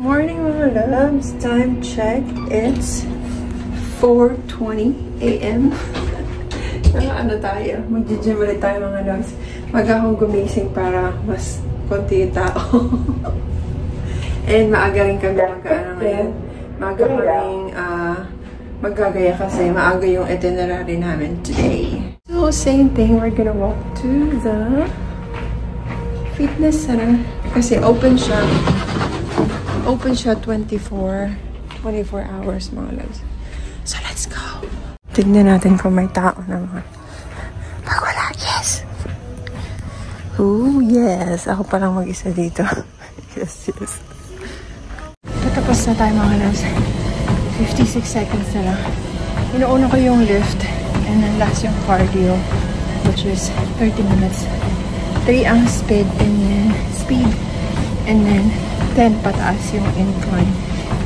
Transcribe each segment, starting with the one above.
Morning mga loves, time check, it's 4:20 a.m. Ano tayo, mag-gym ulit tayo mga loves. Mag-akong gumising para mas konti yung tao. And maaga rin kami mag-ano ngayon. Maaga kaming magagaya kasi maaga yung itinerary namin today. So same thing, we're gonna walk to the fitness center kasi open siya 24 hours mga loves. So let's go. Tignan natin kung may tao naman. Pag wala, yes. Oh, yes. Ako palang mag-isa dito. Yes. Tatapos na tayo mga loves. 56 seconds na lang. Inuuna ko yung lift and then last yung cardio, which is 30 minutes. 3 ang speed and then 10 pataas yung incline.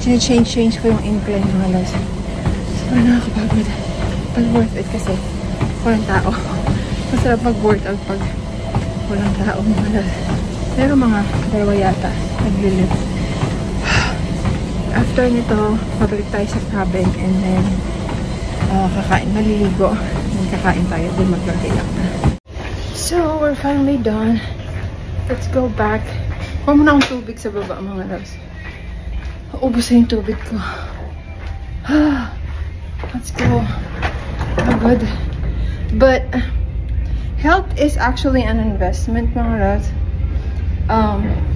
Change ko yung incline mga loves. So, nakakapagod. But worth it kasi walang tao. Masarap mag-workout pag walang tao mga loves. Pero mga dalawa yata nag-lift. After nito, pabalik tayo sa cabin and then kakain, maliligo. And kakain tayo, then magagayak na. So, we're finally done. Let's go back. Kuha mo na akong tubig sa baba, mga loves. Ubus na yung tubig ko. Let's go. Oh, good. But, health is actually an investment, mga loves.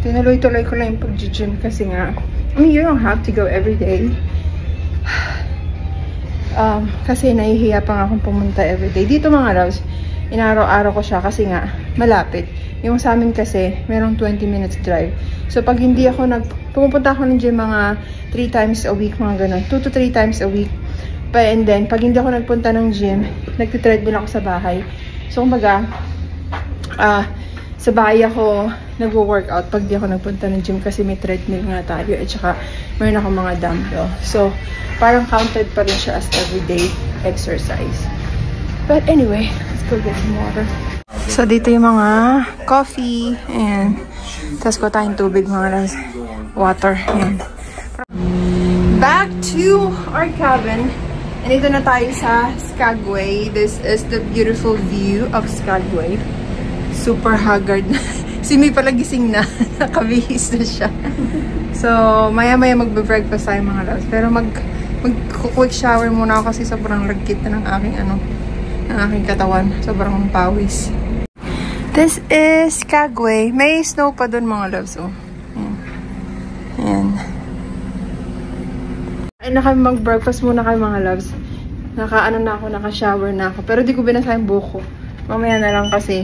Tinuloy-tuloy ko lang yung pag-gym kasi nga, I mean, you don't have to go every day. Kasi nahihiya pa nga akong pumunta every day. Dito, mga loves, inaraw-araw ko siya kasi nga, malapit. Yung sa amin kasi, merong 20 minutes drive. So, pag hindi ako pumupunta ako ng gym mga 3 times a week, mga ganun. 2 to 3 times a week. And then, pag hindi ako nagpunta ng gym, nagtitreadmill ako sa bahay. So, kumbaga, sa bahay ako nagwo-workout pag di ako nagpunta ng gym kasi may treadmill nga tayo. At saka, mayroon ako mga dumbbell. So, parang counted pa rin siya as everyday exercise. But anyway, let's go get some water. So, dito yung mga coffee and tapos ko tayong tubig mga loves. Water. And back to our cabin. And dito na tayo sa Skagway. This is the beautiful view of Skagway. Super haggard na. Si May pala gising na. Nakabihis na siya. So, maya-maya magbe-breakfast tayo mga loves. Pero mag-quick shower muna ako kasi sobrang lagkit na ng aking katawan. Sobrang pawis. This is Skagway. May snow pa dun mga loves. Oh. Ayan. Ay na kami mag-breakfast muna kayo mga loves. Naka-shower na ako. Pero di ko binasa yung buko. Mamaya na lang kasi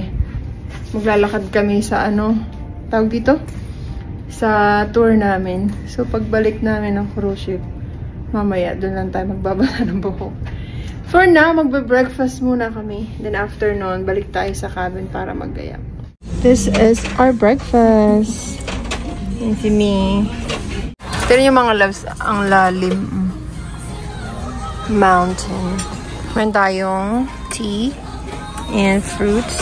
maglalakad kami sa tawag dito? Sa tour namin. So pagbalik namin ng cruise ship, mamaya dun lang tayo magbabasa ng buko. For now, magbe-breakfast muna kami. Then after nun, balik tayo sa cabin para maggaya. This is our breakfast. Yan si Me. Pero yung mga loves, ang lalim. Mountain. Meron tayong tea and fruits.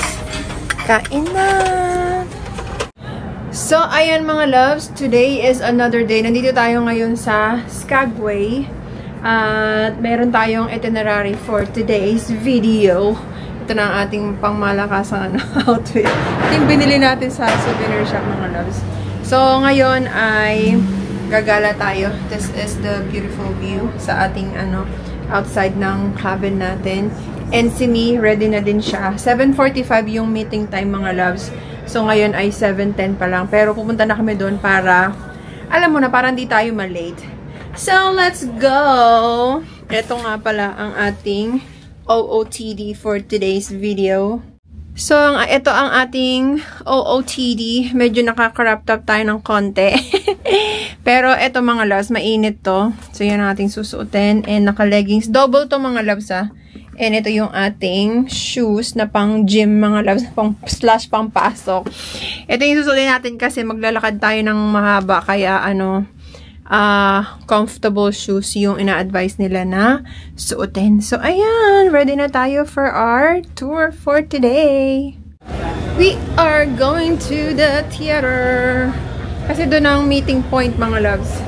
Kain na! So, ayan mga loves. Today is another day. Nandito tayo ngayon sa Skagway. At meron tayong itinerary for today's video. Ito na ang ating pangmalakasang outfit. Ito yung binili natin sa souvenir shop mga loves. So, ngayon ay gagala tayo. This is the beautiful view sa ating outside ng cabin natin. And si Me, ready na din siya. 7:45 yung meeting time mga loves. So, ngayon ay 7:10 pa lang. Pero pupunta na kami doon para, alam mo na, para hindi tayo malate. So, let's go! Ito nga pala ang ating OOTD for today's video. So, ito ang ating OOTD. Medyo nakaka-wrap up tayo ng konti. Pero ito mga loves, mainit to. So, yan ang ating susuotin. And naka-leggings. Double to mga loves And ito yung ating shoes na pang gym mga loves. Slash pang pasok. Ito yung susuotin natin kasi maglalakad tayo ng mahaba. Kaya comfortable shoes yung ina-advise nila na suotin. So, ayan. Ready na tayo for our tour for today. We are going to the theater. Kasi doon ang meeting point, mga loves.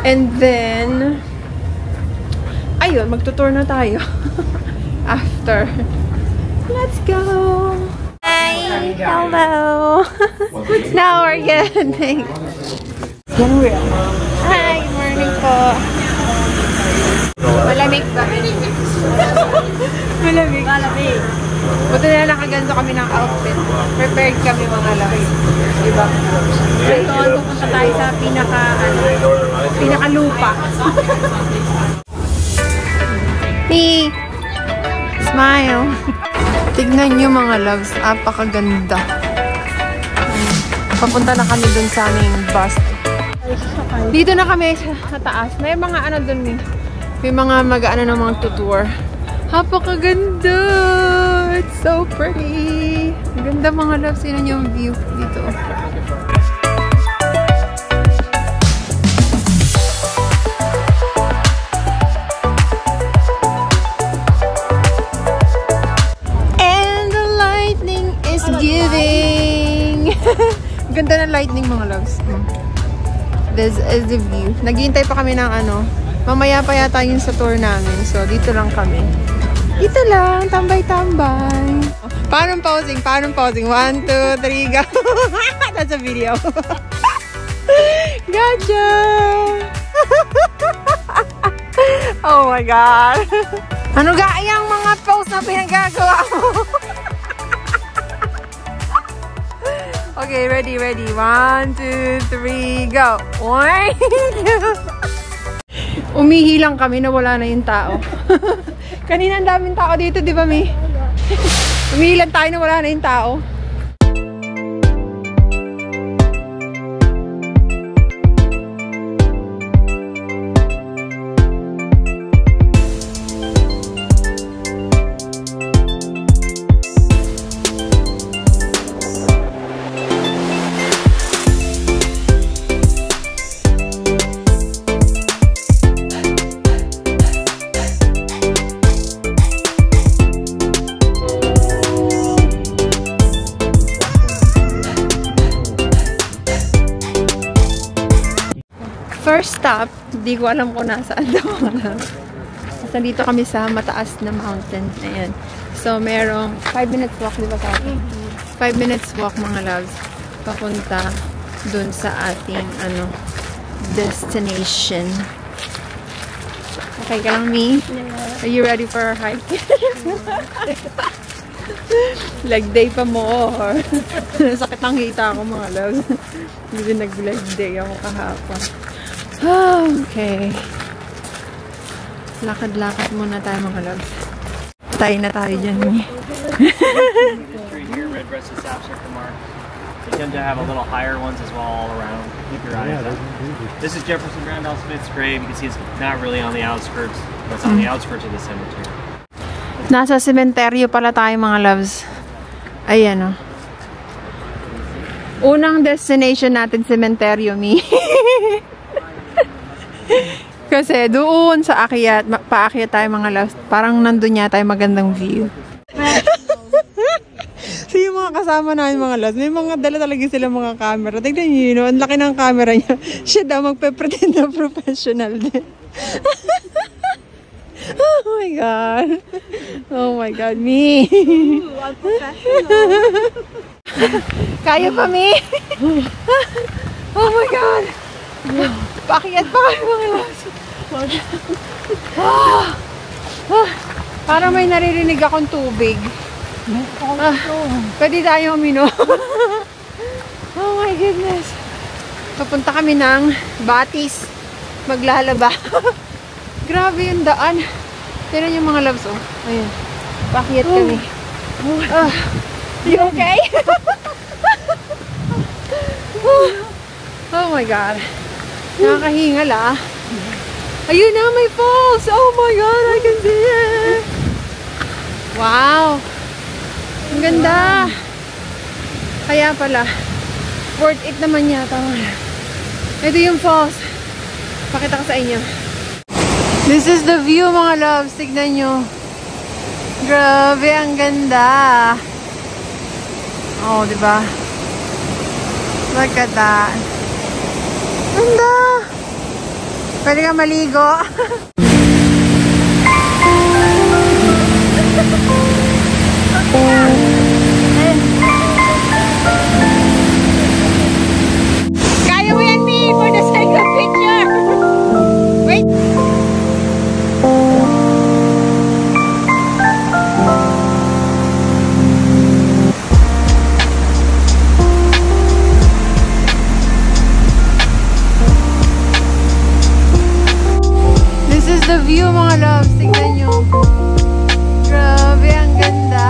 And then, ayun, magtutour na tayo. After. Let's go! Hi! Hello! Now we're good. Hi! Morning po. Malamig ba? Malamig. Malamig. Buti na lang kaganto kami ng outfit. Prepared kami, mga loves. Diba? Ito, pupunta tayo sa pinaka-lupa. Me! Smile! Tignan nyo, mga loves. Apakaganda. Papunta na kami dun sa aming bus. Dito na kami sa taas. May mga ano dun eh. May mga mag-ano ng mga tutour. Apakaganda! It's so pretty! Ganda, mga loves. Yun yung view dito. And the lightning is giving! Ganda ng lightning, mga loves. This is the view. Naghihintay pa kami ng ano. Mamaya pa yata yun sa tour namin. So, dito lang kami. Dito lang. Tambay-tambay. Paano pausing? Paano pausing? 1, 2, 3, go! That's a video. Gotcha! Oh my God! Ano gayang mga pose na pinagagawa mo? Okay, ready, ready. 1, 2, 3, go. 1, 2. Umihi lang kami na wala na yung tao. Kanina ang daming tao dito, di ba, Mi? Umihi lang tayo na wala na yung tao. First stop, hindi ko alam kung nasaan daw. Nandito kami sa mataas na mountain. Ayan. So, merong 5 minutes walk, di ba tayo? 5 minutes walk, mga loves. Papunta dun sa ating, destination. Okay ka lang, Mi? Are you ready for our hike? Leg day pa more. Sakit ang hita ako, mga loves. Hindi nag-leg day ako kahapon. Okay. Lakad-lakad muna tayo, mga loves. Tayo na tayo dyan, Mi. Red breasted sapsucker mark. They tend to have a little higher ones as well all around. Keep your eyes up. This is Jefferson Randolph Smith's grave. You can see it's not really on the outskirts, but it's on the outskirts of the cemetery. Nasa sementeryo pala tayo, mga loves. Ayan, oh. Unang destination natin, sementeryo, Mi. Kasi doon sa akyat, paakyat tayo, mga loves. Parang nandun niya tayo magandang view. So yung mga kasama namin, mga loves, may mga dala talaga sila mga camera. Tignan nyo yun, ang laki ng camera niya. Siya daw magpe-pretend na professional din. Oh my God. Oh my God, Mi. Ooh, I'm professional. Kaya pa, Mi? Oh my God. Paakyat pa kayo, mga loves. Parang may naririnig akong tubig. Pwede tayo uminom. Oh my goodness. Papunta kami ng Batis. Maglalaba. Grabe yung daan. Tignan yung mga loves, oh. Ayun. Paakyat kami. You okay? Oh my God. Nakakahingal, ah. Ayun na, may falls! Oh my God, I can see it! Wow! Ang ganda! Kaya pala, worth it naman yata. Ito yung falls. Pakita ko sa inyo. This is the view, mga loves. Tignan nyo. Grabe, ang ganda. Oh, diba? Look at that. Ganda! Pwede ka maligo. Kaya mo yan, Mi, for the sake of picture. Wait. This is the view, mga loves. Tingnan nyo. Grabe, ang ganda.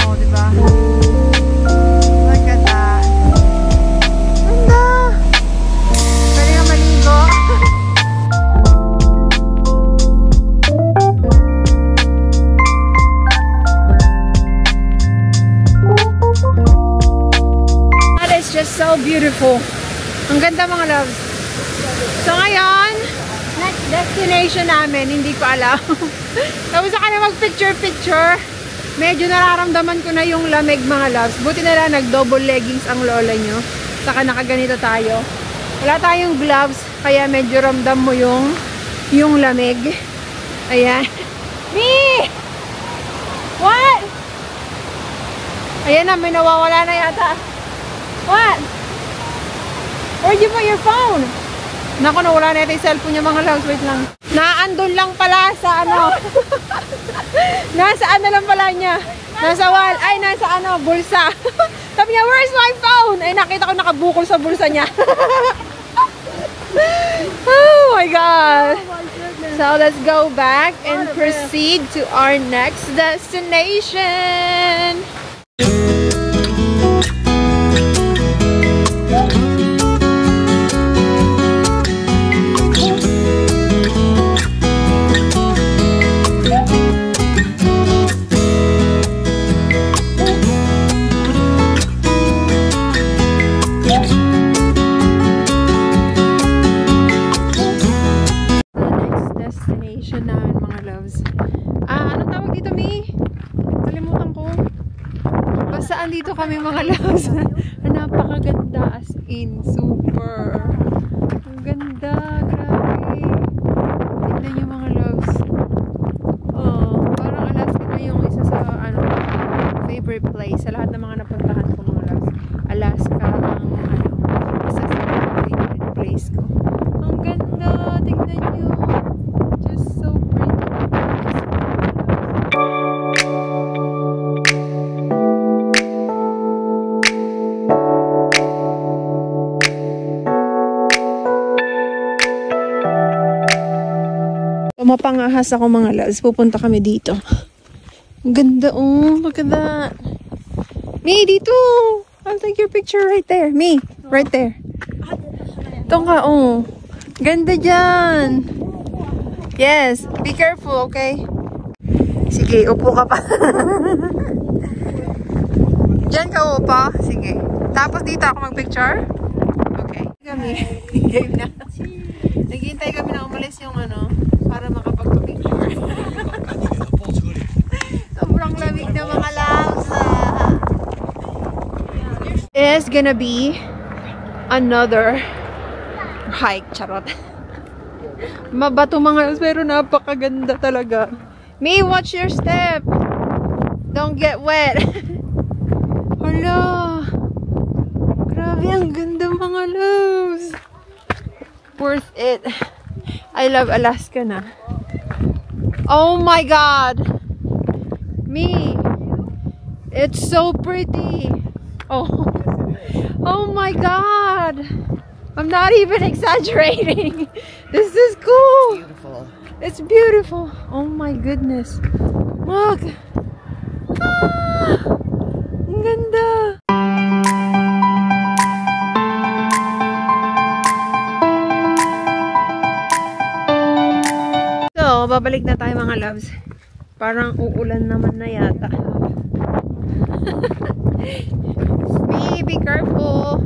Oh, diba? Look at that. Ganda. Pwede ka maligo. That is just so beautiful. Ang ganda, mga loves. So ngayon, next destination namin, hindi ko alam. Tapos ako na mag-picture-picture. Medyo nararamdaman ko na yung lamig, mga loves. Buti na lang nag-double leggings ang lola nyo. Saka nakaganito tayo. Wala tayong gloves, kaya medyo ramdam mo yung lamig. Ayan. Me! What? Ayan na, may nawawala na yata. What? Where'd you put your phone? Naku, nawala na ito yung cellphone niya, mga loves. Wait lang. Naandun lang pala sa ano. Nasa ano lang pala niya. Nasa wall. Ay, nasa ano, bulsa. Sabi niya, where's my phone? Ay, nakita ko nakabukol sa bulsa niya. Oh my God. So, let's go back and proceed to our next destination. Namin, mga loves. Anong tawag dito, Mi? Kalimutan ko. Basta andito kami, mga loves. Napakaganda, as in. Super. Ang ganda. Grabe. Tignan nyo, mga loves. Oh, parang Alaska na yung isa sa favorite place. Sa lahat ng mga napuntahan ko, mga loves. Alaska ang isa sa favorite place ko. Ang ganda. Tignan nyo. Just so pretty. Mapangahas ako, mga loves. Pupunta kami dito. Ang ganda, oh. Look at that. Me, dito. I'll take your picture right there. Me, right there. Ito ka, oh. Ganda dyan. Yes, be careful, okay? Sige, upo ka pa. Diyan ka upo. Sige. Tapos dito ako mag-picture. Okay. Kami, game na. Naghihintay kami na umalis yung para makapag-picture. Sobrang lamig na, mga loves. It's gonna be another hike, charot. Mabato, mga loves, pero napakaganda talaga. Me, watch your step. Don't get wet. Hala. Grabe, ang ganda, mga loves. Worth it. I love Alaska na. Oh my God. Me. It's so pretty. Oh. Oh my God. I'm not even exaggerating. This is cool. It's beautiful. It's beautiful. Oh my goodness. Look. Ah, ang ganda. So, babalik na tayo, mga loves. Parang uulan naman na yata. Be careful.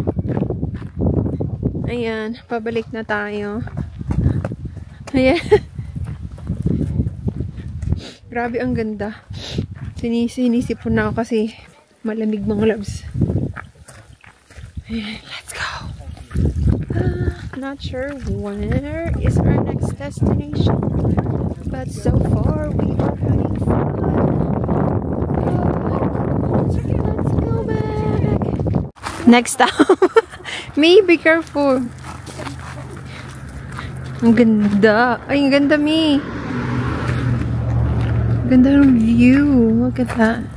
Ayan, pabalik na tayo. Ayan. Grabe, ang ganda. Sinisipon na ako kasi malamig, mga loves. Ayan, let's go. Not sure where is our next destination, but so far we are having fun. Let's go back. Next stop. May, be careful. Ang ganda. Ay, ang ganda, May. Ganda ng view. Look at that.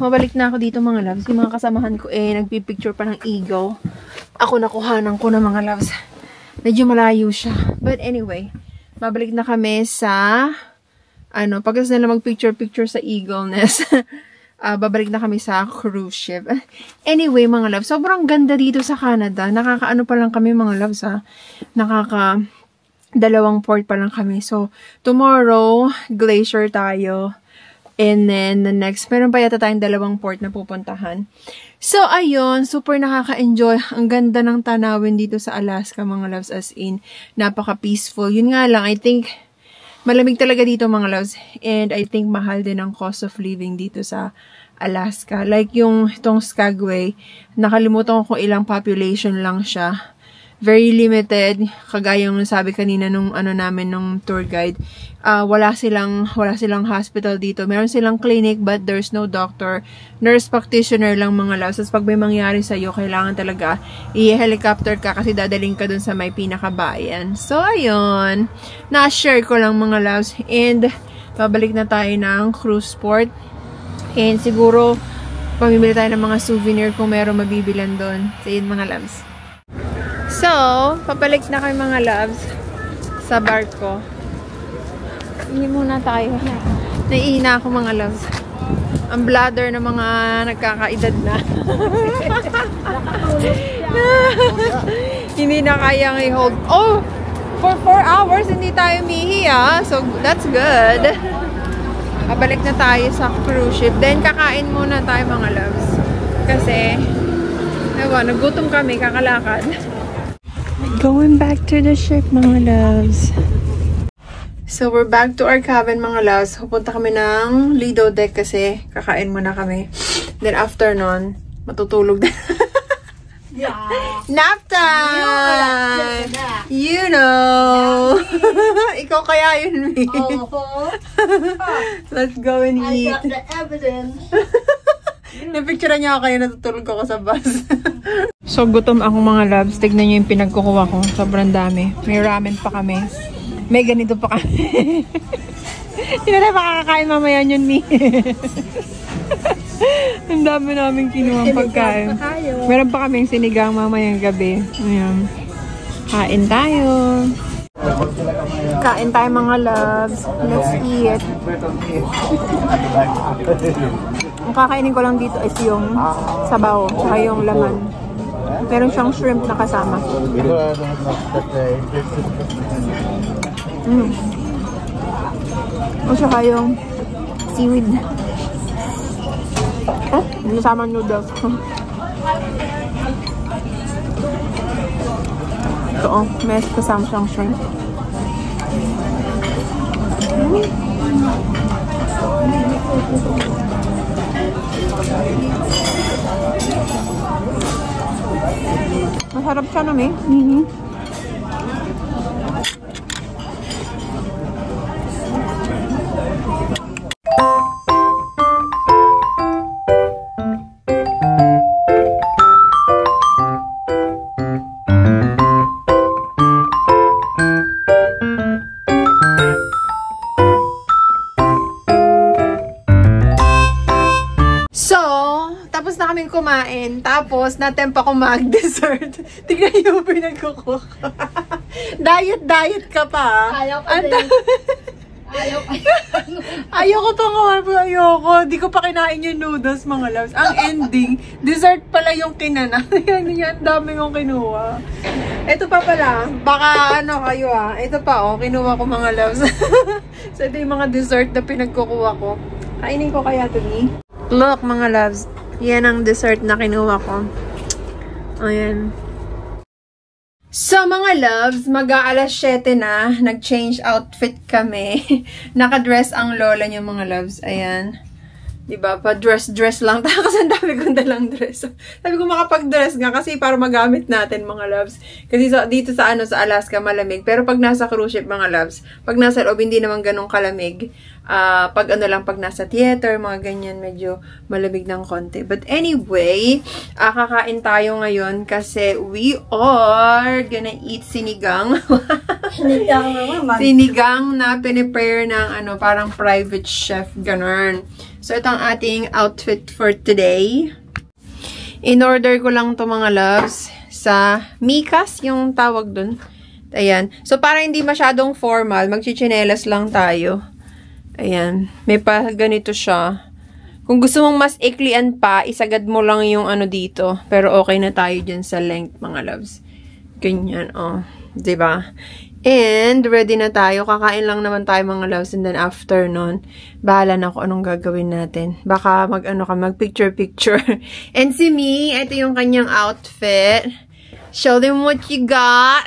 Mabalik na ako dito mga loves. Yung mga kasamahan ko nagpipicture pa ng eagle. Ako nakuhanan ko na mga loves. Medyo malayo siya. But anyway, mabalik na kami sa pagkas nila mag-picture sa eagle nest. Babalik na kami sa cruise ship. Anyway mga loves, sobrang ganda dito sa Canada. Nakakaano pa lang kami mga loves dalawang port pa lang kami. So, tomorrow, Glacier tayo. And then, the next, meron pa yata tayong dalawang port na pupuntahan. So, ayun, super nakaka-enjoy. Ang ganda ng tanawin dito sa Alaska, mga loves, as in, napaka-peaceful. Yun nga lang, I think, malamig talaga dito, mga loves. And I think, mahal din ang cost of living dito sa Alaska. Like, itong Skagway, nakalimutan ko kung ilang population lang siya. Very limited, kagaya yung sabi kanina nung nung tour guide. Wala silang hospital dito. Meron silang clinic but there's no doctor. Nurse practitioner lang mga loves. Pag may mangyari sa'yo, kailangan talaga i-helicopter ka kasi dadaling ka dun sa may pinakabayan. So, ayun. Na-share ko lang mga loves. And, babalik na tayo ng cruise port. And, siguro, pamimili tayo ng mga souvenir kung meron mabibilan dun. So, yun mga loves. So, papalik na kayo mga loves sa barko. Hindi muna tayo. Naiina ako mga loves. Ang bladder ng mga nagkakaedad na. Hindi na kayang i-hold. Oh! For 4 hours, hindi tayo mihi So, that's good. Papalik na tayo sa cruise ship. Then, kakain muna tayo mga loves. Kasi, nagutom kami, kakalakad. Going back to the ship, mga loves. So, we're back to our cabin, mga loves. Pupunta kami ng Lido deck kasi kakain muna kami. Then, after nun, matutulog na. Yeah. Nap time! You know! Ikaw kaya yun, me. Let's go and eat. I got the evidence. Napicture niya ako kayo, natutulog ako sa bus. So, gutom ako mga loves. Tignan nyo yung pinagkukuha ko. Sobrang dami. May ramen pa kami. May ganito pa kami. Hindi na makakakain mamaya yun, Mi. Ang dami namin kinuha ang pagkain. Meron pa kaming sinigang mamayang gabi. Ayan. Kain tayo. Kain tayo mga loves. Let's eat. Ang kakainin ko lang dito is yung sabaw, tsaka yung laman. Meron siyang shrimp na kasama. O tsaka yung seaweed. Nasama noodles. Ito may kasama siyang shrimp. Masarap siya naman eh. Kumain. Tapos, natempa ko mag-dessert. Tignan yung pinagkukuha. Diet ka pa. Ayaw pa din. Ayaw pa. Ayoko pa nga. Ayoko. Di ko pa kinain yung noodles, mga loves. Ang ending, dessert pala yung kinana. Yan, dami kong kinuha. Ito pa pala. Baka ano kayo Ito pa kinuha ko mga loves. So ito yung mga dessert na pinagkukuha ko. Kainin ko kaya ito ni. Look mga loves. Yan ang dessert na kinuha ko. Ayan. So mga loves, mag-aalas 7 na. Nag-change outfit kami. Nakadress ang lola niyo mga loves. Ayan. Diba? Pa-dress lang tayo kasi ang dami kong dalang dress. Sabi ko makapag-dress nga kasi para magamit natin mga loves. Kasi dito sa Alaska malamig. Pero pag nasa cruise ship mga loves, pag nasa loob hindi naman ganun kalamig. Pag pag nasa theater, mga ganyan, medyo malamig ng konti. But anyway, kakain tayo ngayon kasi we are gonna eat sinigang. Sinigang naman. Sinigang na pinipare ng parang private chef, ganun. So, ito ang ating outfit for today. In-order ko lang to mga loves sa Mikas, yung tawag dun. Ayan. So, para hindi masyadong formal, magchichinelas lang tayo. Ayan. May pa ganito siya. Kung gusto mong mas iklian pa, isagad mo lang yung dito. Pero okay na tayo dyan sa length, mga loves. Ganyan, Diba? And, ready na tayo. Kakain lang naman tayo mga loves. And then, after nun, bahala na ako anong gagawin natin. Baka mag-picture-picture. And si Mi, ito yung kanyang outfit. Show them what you got.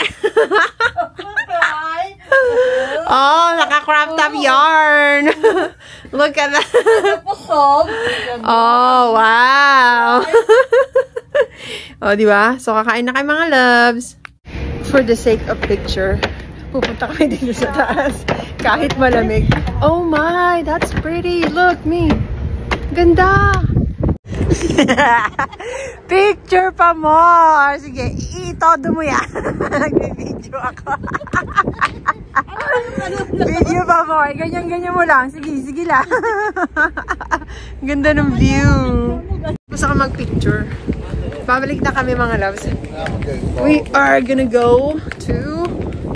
Oh, naka-crop top yarn. Look at that. Oh, wow. Oh, diba? So, kakain na kayo mga loves. For the sake of picture, pupunta kami dito sa taas. Kahit malamig. Oh my, that's pretty. Look, me. Ganda. Picture pa more. Sige, itodo mo yan. Nag-video ako. Video pa more. Ganyan-ganyan mo lang. Sige lang. Ganda ng view. Gusto ka mag-picture. Babalik na kami mga loves. We are gonna go to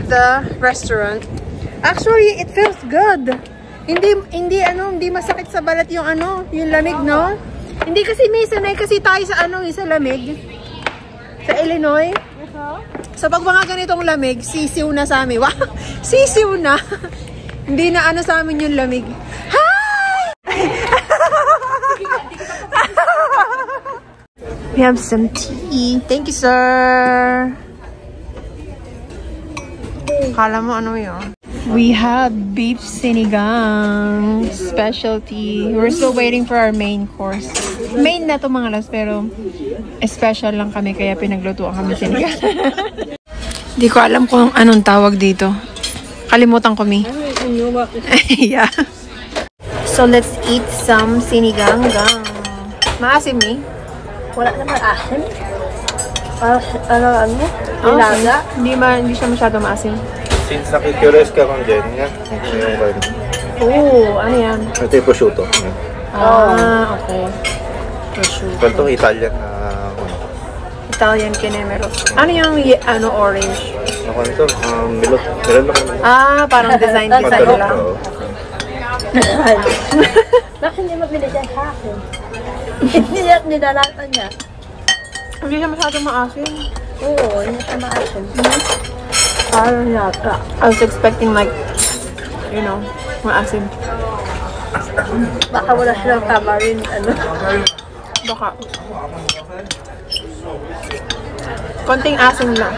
the restaurant. Actually, it feels good. Hindi masakit sa balat yung yung lamig, no? Hindi kasi may sanay kasi tayo sa sa lamig. Sa Illinois. So pag mga ganitong lamig, sisiw na sa amin. Wow! Sisiw na. Hindi na sa amin yung lamig. Hi! We have some tea. Thank you, sir. Kala mo yun? We have beef sinigang specialty. We're still waiting for our main course. Main na to mga loves, pero special lang kami kaya pinaglutuan kami sinigang. Di ko alam kung anong tawag dito. Kalimutan ko, Mi. Yeah. So let's eat some sinigang. Maasim, Mi? Wala naman asim. Nilaga? Hindi siya masyado maasim. Since nakikurious ka kung dyan, yan. Oo, ano yan? Ito yung prosciutto. Okay. Prosciutto. Ito Italian na... Italian kinemero. Ano yung orange? Ako nito, milot. Meron na kami. Parang design lang. Bakit hindi mo binigyan sa akin? Hindi niya nidalatan niya. Hindi siya masyadong maasim. Oo, hindi siya maasim. Parang yata. I was expecting maasim. Baka wala silang tamarin, Baka. Konting asim lang.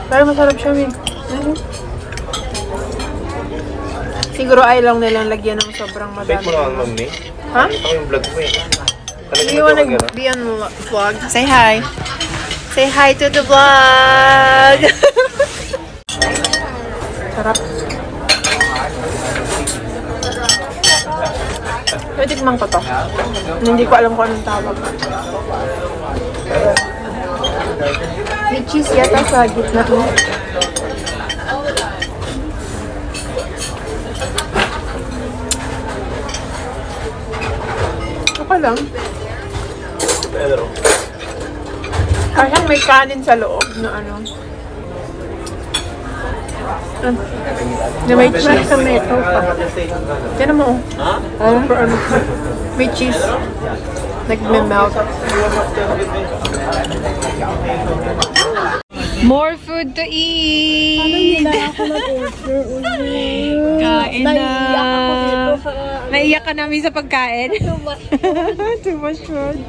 Pero masarap siya, Mi. Siguro ay lang nilang lagyan ng sobrang madami. Bake mo lang ang Mi. Ha? Ito yung vlog mo eh. Do you wanna be on the vlog? Say hi. Say hi to the vlog. Sarap. Tikman ko to. Hindi ko alam kung anong tawag. May cheese yata sa gitna mo. lang. Parang may kanin sa loob na ano. Na may cheese. Tomato pa. Tiyan mo. May cheese. Nag-melt. More food to eat! Ako nag-order ulit. Kain na! Naiiyak ako dito sa... Naiiyak ka namin sa pagkain? Too much food. Too much food.